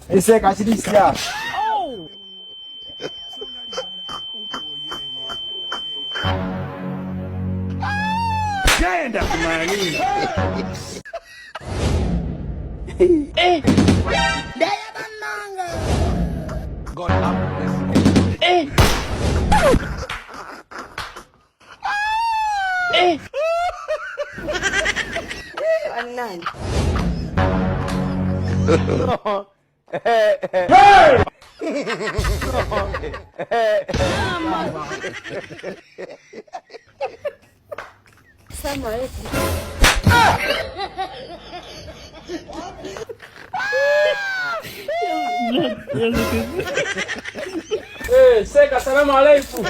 Ese kashirisia. Jenda kumani. Daya bananga. God have Anan. Sama alaikum. Seka, salamu alaikum.